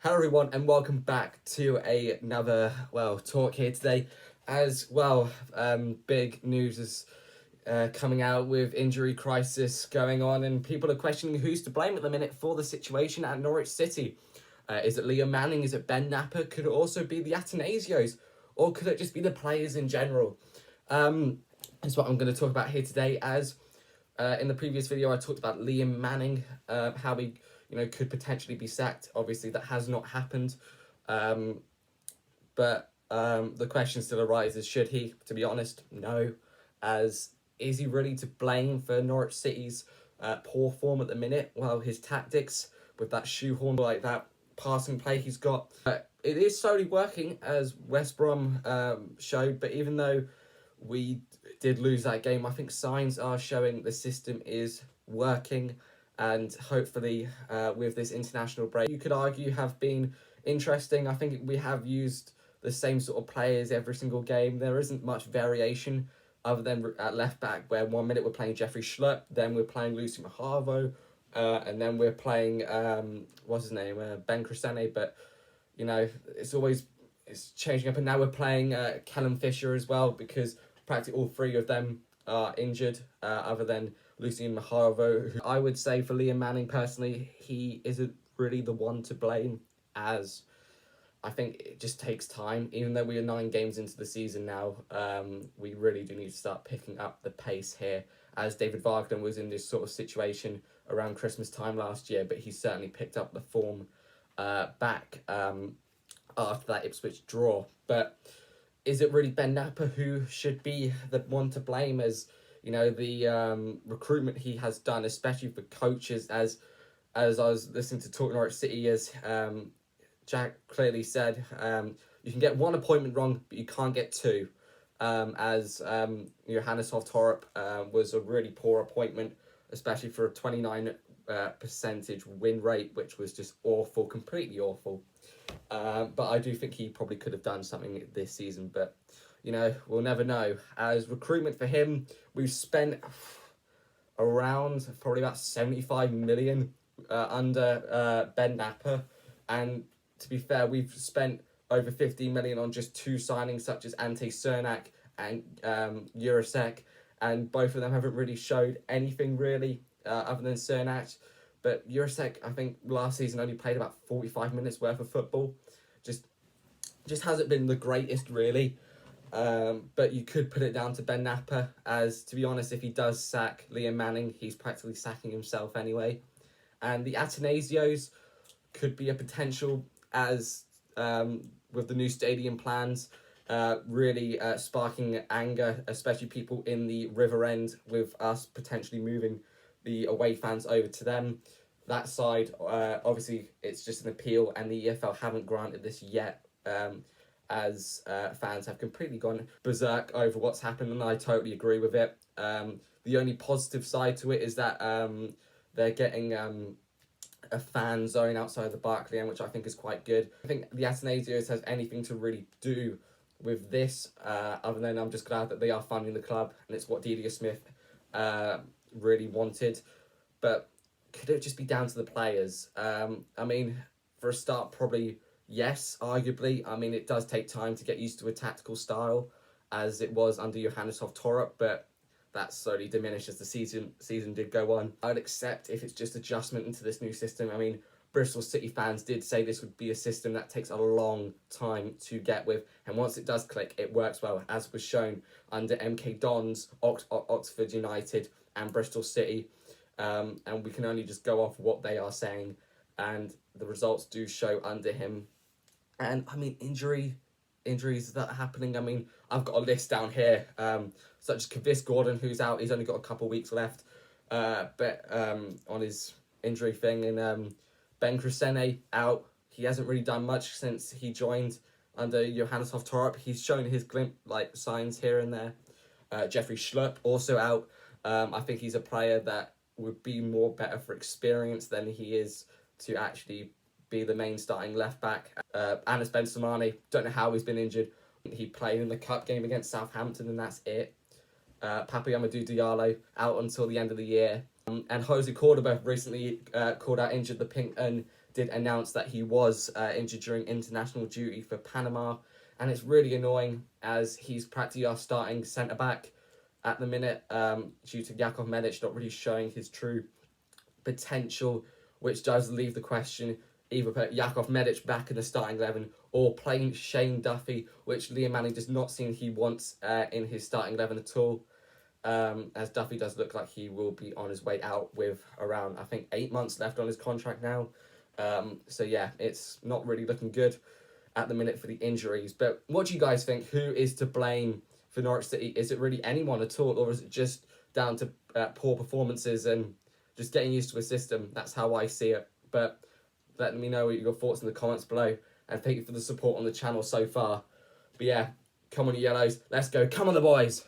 Hello everyone and welcome back to another talk here today. As well, big news is coming out with injury crisis going on, and people are questioning who's to blame at the minute for the situation at Norwich City. Is it Liam Manning? Is it Ben Napper? Could it also be the Atanasios? Or could it just be the players in general? That's what I'm going to talk about here today. As in the previous video, I talked about Liam Manning, how he could potentially be sacked. Obviously, that has not happened. But the question still arises, should he? To be honest, no. As is he really to blame for Norwich City's poor form at the minute? Well, his tactics with that shoehorn, like that passing play he's got, it is slowly working, as West Brom showed. But even though we did lose that game, I think signs are showing the system is working, and hopefully with this international break, you could argue have been interesting. I think we have used the same sort of players every single game. There isn't much variation other than at left back, where 1 minute we're playing Jeffrey Schlupp, then we're playing Lucy Mahavo, and then we're playing what's his name, Ben Crescene. But it's changing up, and now we're playing Callum Fisher as well, because practically all three of them are injured, other than Lucien Mahavo. I would say for Liam Manning personally, he isn't really the one to blame, as I think it just takes time. Even though we are 9 games into the season now, we really do need to start picking up the pace here, as David Wagner was in this sort of situation around Christmas time last year, but he certainly picked up the form back after that Ipswich draw. But is it really Ben Napper who should be the one to blame, as the recruitment he has done, especially for coaches, as I was listening to Talk Norwich City, as Jack clearly said, you can get 1 appointment wrong, but you can't get 2. As Johannes Hoff-Torp was a really poor appointment, especially for a 29% win rate, which was just awful, completely awful. But I do think he probably could have done something this season, but we'll never know. As recruitment for him, we've spent around probably about 75 million under Ben Napper, and to be fair, we've spent over 15 million on just 2 signings, such as Ante Cernak and Jurasek, and both of them haven't really showed anything really other than Cernak. But Jurasek, I think last season only played about 45 minutes worth of football. Just hasn't been the greatest really. But you could put it down to Ben Napper, as to be honest, if he does sack Liam Manning, he's practically sacking himself anyway. And the Atanasios could be a potential, as with the new stadium plans really sparking anger, especially people in the River End, with us potentially moving the away fans over to them. That side, obviously, it's just an appeal, and the EFL haven't granted this yet, as fans have completely gone berserk over what's happened, and I totally agree with it. The only positive side to it is that they're getting a fan zone outside the Barclay End, which I think is quite good. I think the Atanasios has anything to really do with this, other than I'm just glad that they are funding the club, and it's what Delia Smith really wanted. But could it just be down to the players? I mean, for a start, probably yes, arguably. I mean, it does take time to get used to a tactical style, as it was under Johannes Hoff-Torp, but that slowly diminished as the season did go on. I'd accept if it's just adjustment into this new system. I mean, Bristol City fans did say this would be a system that takes a long time to get with, and once it does click, it works well, as was shown under MK Dons, Oxford United and Bristol City. And we can only just go off what they are saying, and the results do show under him. And I mean, injuries that are happening. I mean, I've got a list down here, such as Kavis Gordon, who's out. He's only got a couple of weeks left, but on his injury thing. And Ben Crescene out. He hasn't really done much since he joined under Johannes Hoff-Torp. He's shown his signs here and there. Jeffrey Schlupp also out. I think he's a player that would be more better for experience than he is to actually be the main starting left back. Anis Ben-Samani, don't know how he's been injured. He played in the cup game against Southampton, and that's it. Pape Amadou Diallo out until the end of the year. And Jose Cordoba recently called out injured the pink and did announce that he was injured during international duty for Panama, and it's really annoying as he's practically our starting centre back at the minute, due to Jakov Medic not really showing his true potential, which does leave the question either put Jakov Medic back in the starting 11 or playing Shane Duffy, which Liam Manning does not seem he wants in his starting 11 at all. As Duffy does look like he will be on his way out with around, I think, 8 months left on his contract now. So yeah, it's not really looking good at the minute for the injuries. But what do you guys think? Who is to blame for Norwich City? Is it really anyone at all, or is it just down to poor performances and just getting used to a system? That's how I see it. But let me know your thoughts in the comments below, and thank you for the support on the channel so far. But yeah, come on, you yellows, let's go. Come on, the boys.